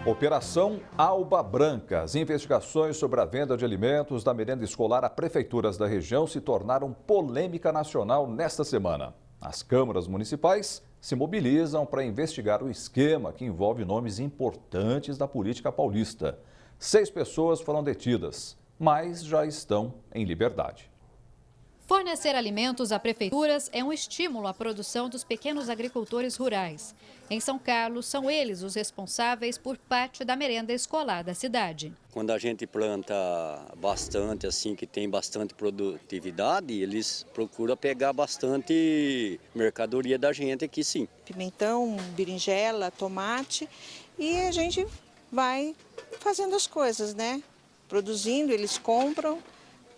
Operação Alba Branca. As investigações sobre a venda de alimentos da merenda escolar a prefeituras da região se tornaram polêmica nacional nesta semana. As câmaras municipais se mobilizam para investigar o esquema que envolve nomes importantes da política paulista. 6 pessoas foram detidas, mas já estão em liberdade. Fornecer alimentos a prefeituras é um estímulo à produção dos pequenos agricultores rurais. Em São Carlos, são eles os responsáveis por parte da merenda escolar da cidade. Quando a gente planta bastante, assim, que tem bastante produtividade, eles procuram pegar bastante mercadoria da gente aqui, sim. Pimentão, berinjela, tomate, e a gente vai fazendo as coisas, né? Produzindo, eles compram.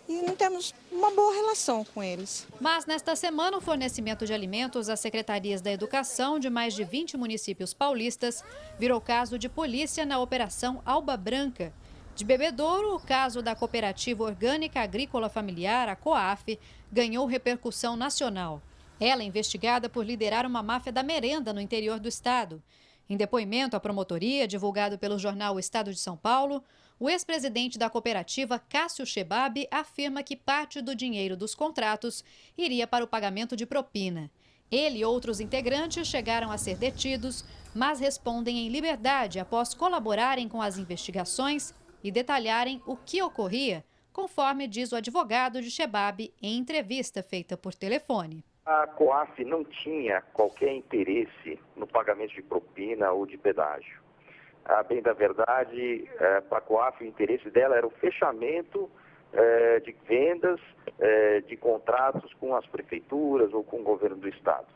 E não temos uma boa relação com eles. Mas nesta semana o fornecimento de alimentos às secretarias da educação de mais de 20 municípios paulistas virou caso de polícia na Operação Alba Branca. De Bebedouro, o caso da Cooperativa Orgânica Agrícola Familiar, a COAF, ganhou repercussão nacional. Ela é investigada por liderar uma máfia da merenda no interior do estado. Em depoimento à promotoria, divulgado pelo jornal O Estado de São Paulo, o ex-presidente da cooperativa, Cássio Chebab, afirma que parte do dinheiro dos contratos iria para o pagamento de propina. Ele e outros integrantes chegaram a ser detidos, mas respondem em liberdade após colaborarem com as investigações e detalharem o que ocorria, conforme diz o advogado de Chebab em entrevista feita por telefone. A COAF não tinha qualquer interesse no pagamento de propina ou de pedágio. A bem da verdade, para a COAF o interesse dela era o fechamento de vendas, de contratos com as prefeituras ou com o governo do estado.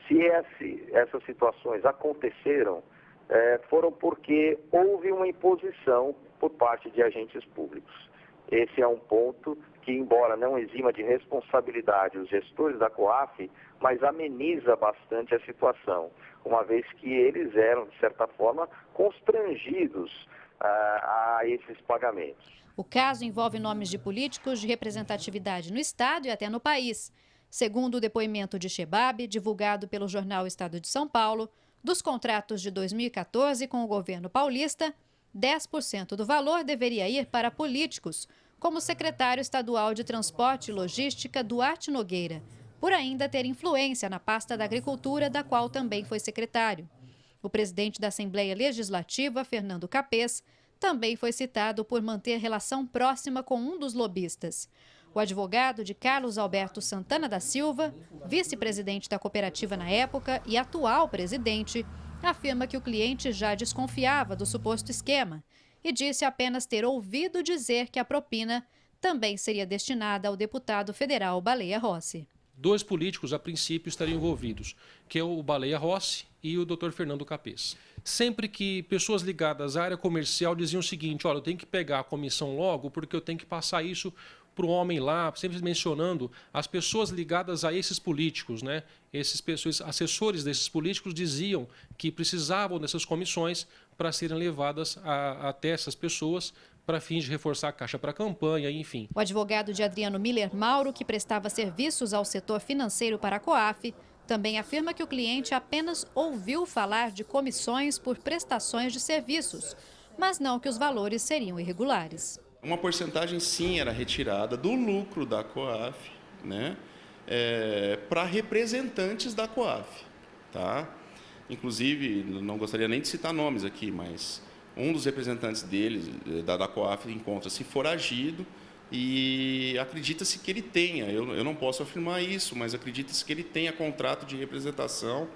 Se essas situações aconteceram, foram porque houve uma imposição por parte de agentes públicos. Esse é um ponto que, embora não exima de responsabilidade os gestores da COAF, mas ameniza bastante a situação, uma vez que eles eram, de certa forma, constrangidos a esses pagamentos. O caso envolve nomes de políticos de representatividade no estado e até no país. Segundo o depoimento de Chebab, divulgado pelo jornal Estado de São Paulo, dos contratos de 2014 com o governo paulista, 10% do valor deveria ir para políticos, como o secretário estadual de Transporte e Logística, Duarte Nogueira, por ainda ter influência na pasta da Agricultura, da qual também foi secretário. O presidente da Assembleia Legislativa, Fernando Capês, também foi citado por manter relação próxima com um dos lobistas. O advogado de Carlos Alberto Santana da Silva, vice-presidente da cooperativa na época e atual presidente, afirma que o cliente já desconfiava do suposto esquema e disse apenas ter ouvido dizer que a propina também seria destinada ao deputado federal Baleia Rossi. 2 políticos, a princípio, estariam envolvidos, que é o Baleia Rossi e o Dr. Fernando Capês. Sempre que pessoas ligadas à área comercial diziam o seguinte: olha, eu tenho que pegar a comissão logo porque eu tenho que passar isso para o homem lá, sempre mencionando as pessoas ligadas a esses políticos, né? Esses pessoas, assessores desses políticos diziam que precisavam dessas comissões para serem levadas até essas pessoas para fins de reforçar a caixa para a campanha, enfim. O advogado de Adriano Miller Mauro, que prestava serviços ao setor financeiro para a COAF, também afirma que o cliente apenas ouviu falar de comissões por prestações de serviços, mas não que os valores seriam irregulares. Uma porcentagem, sim, era retirada do lucro da COAF, né, para representantes da COAF. Tá? Inclusive, não gostaria nem de citar nomes aqui, mas um dos representantes deles, da COAF, encontra-se foragido e acredita-se que ele tenha, eu não posso afirmar isso, mas acredita-se que ele tenha contrato de representação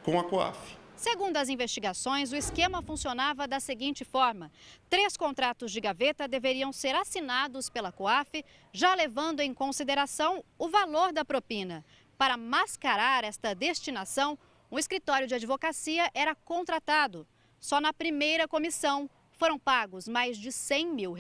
com a COAF. Segundo as investigações, o esquema funcionava da seguinte forma: 3 contratos de gaveta deveriam ser assinados pela COAF, já levando em consideração o valor da propina. Para mascarar esta destinação, um escritório de advocacia era contratado. Só na primeira comissão foram pagos mais de R$100 mil.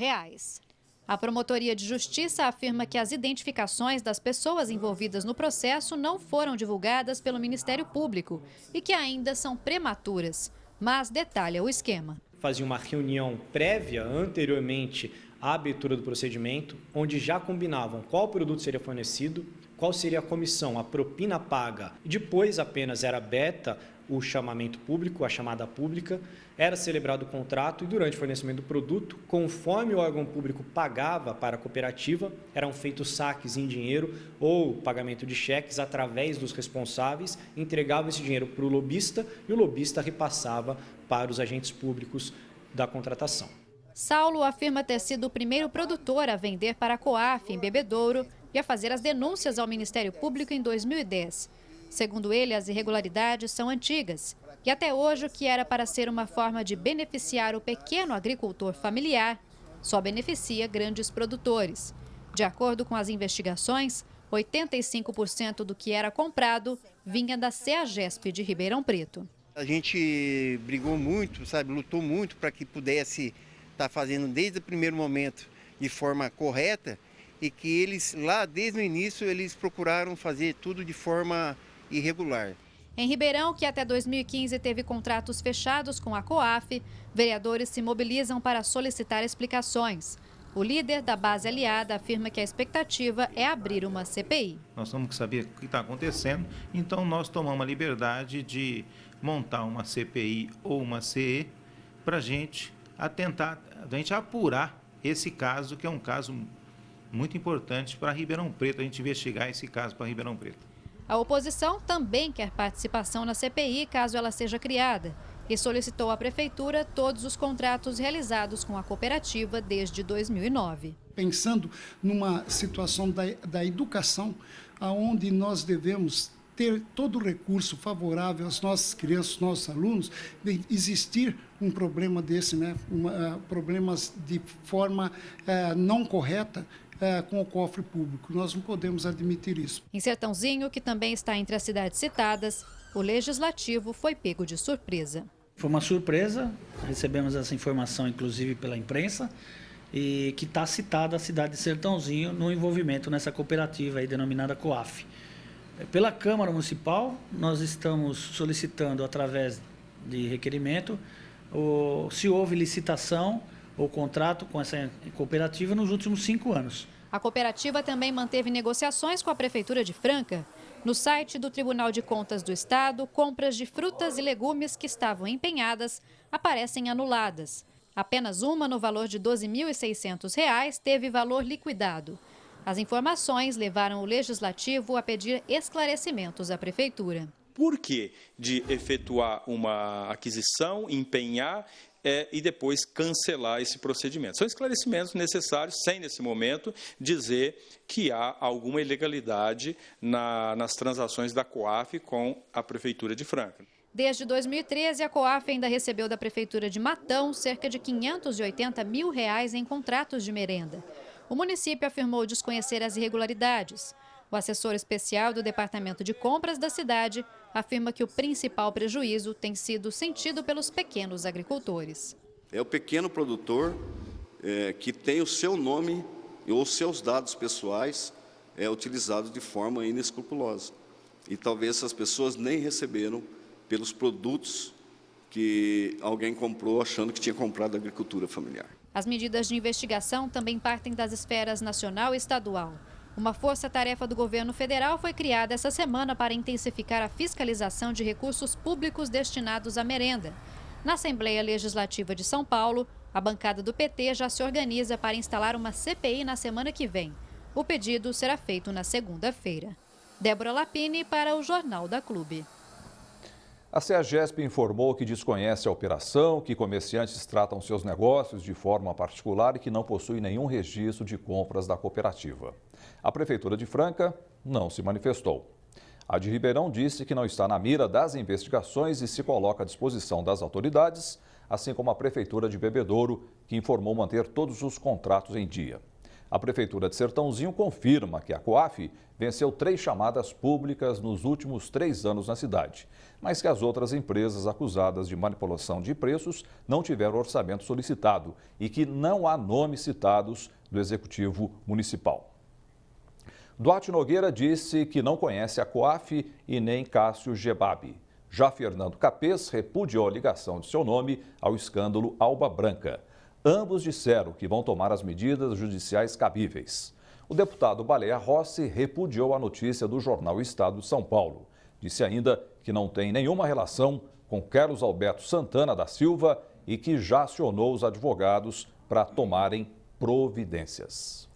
A Promotoria de Justiça afirma que as identificações das pessoas envolvidas no processo não foram divulgadas pelo Ministério Público e que ainda são prematuras, mas detalha o esquema. Fazia uma reunião prévia, anteriormente à abertura do procedimento, onde já combinavam qual produto seria fornecido, qual seria a comissão, a propina paga. E depois apenas era aberta o chamamento público, a chamada pública, era celebrado o contrato e durante o fornecimento do produto, conforme o órgão público pagava para a cooperativa, eram feitos saques em dinheiro ou pagamento de cheques através dos responsáveis, entregavam esse dinheiro para o lobista e o lobista repassava para os agentes públicos da contratação. Saulo afirma ter sido o primeiro produtor a vender para a COAF em Bebedouro e a fazer as denúncias ao Ministério Público em 2010. Segundo ele, as irregularidades são antigas e até hoje o que era para ser uma forma de beneficiar o pequeno agricultor familiar só beneficia grandes produtores. De acordo com as investigações, 85% do que era comprado vinha da CEAGESP de Ribeirão Preto. A gente brigou muito, lutou muito para que pudesse estar fazendo desde o primeiro momento de forma correta e que eles lá desde o início eles procuraram fazer tudo de forma irregular. Em Ribeirão, que até 2015 teve contratos fechados com a COAF, vereadores se mobilizam para solicitar explicações. O líder da base aliada afirma que a expectativa é abrir uma CPI. Nós temos que saber o que está acontecendo, então nós tomamos a liberdade de montar uma CPI ou uma CE para a gente apurar esse caso, que é um caso muito importante para Ribeirão Preto, a gente investigar esse caso para Ribeirão Preto. A oposição também quer participação na CPI caso ela seja criada e solicitou à Prefeitura todos os contratos realizados com a cooperativa desde 2009. Pensando numa situação da educação, onde nós devemos ter todo o recurso favorável às nossas crianças, aos nossos alunos, de existir um problema desse, problemas de forma não correta, com o cofre público. Nós não podemos admitir isso. Em Sertãozinho, que também está entre as cidades citadas, o Legislativo foi pego de surpresa. Foi uma surpresa, recebemos essa informação inclusive pela imprensa, e que está citada a cidade de Sertãozinho no envolvimento nessa cooperativa aí denominada COAF. Pela Câmara Municipal, nós estamos solicitando através de requerimento se houve licitação ou contrato com essa cooperativa nos últimos 5 anos. A cooperativa também manteve negociações com a Prefeitura de Franca. No site do Tribunal de Contas do Estado, compras de frutas e legumes que estavam empenhadas aparecem anuladas. Apenas uma, no valor de R$ 12.600, teve valor liquidado. As informações levaram o Legislativo a pedir esclarecimentos à Prefeitura. Por que de efetuar uma aquisição, empenhar e depois cancelar esse procedimento? São esclarecimentos necessários, sem, nesse momento, dizer que há alguma ilegalidade nas transações da COAF com a Prefeitura de Franca. Desde 2013, a COAF ainda recebeu da Prefeitura de Matão cerca de R$ 580 mil em contratos de merenda. O município afirmou desconhecer as irregularidades. O assessor especial do Departamento de Compras da cidade afirma que o principal prejuízo tem sido sentido pelos pequenos agricultores. É o pequeno produtor que tem o seu nome ou seus dados pessoais utilizados de forma inescrupulosa. E talvez essas pessoas nem receberam pelos produtos que alguém comprou achando que tinha comprado da agricultura familiar. As medidas de investigação também partem das esferas nacional e estadual. Uma força-tarefa do governo federal foi criada essa semana para intensificar a fiscalização de recursos públicos destinados à merenda. Na Assembleia Legislativa de São Paulo, a bancada do PT já se organiza para instalar uma CPI na semana que vem. O pedido será feito na segunda-feira. Débora Lapini para o Jornal da Clube. A CEAGESP informou que desconhece a operação, que comerciantes tratam seus negócios de forma particular e que não possui nenhum registro de compras da cooperativa. A Prefeitura de Franca não se manifestou. A de Ribeirão disse que não está na mira das investigações e se coloca à disposição das autoridades, assim como a Prefeitura de Bebedouro, que informou manter todos os contratos em dia. A Prefeitura de Sertãozinho confirma que a COAF venceu 3 chamadas públicas nos últimos 3 anos na cidade, mas que as outras empresas acusadas de manipulação de preços não tiveram orçamento solicitado e que não há nomes citados do Executivo Municipal. Duarte Nogueira disse que não conhece a COAF e nem Cássio Gebab. Já Fernando Capês repudiou a ligação de seu nome ao escândalo Alba Branca. Ambos disseram que vão tomar as medidas judiciais cabíveis. O deputado Baleia Rossi repudiou a notícia do jornal Estado de São Paulo. Disse ainda que não tem nenhuma relação com Carlos Alberto Santana da Silva e que já acionou os advogados para tomarem providências.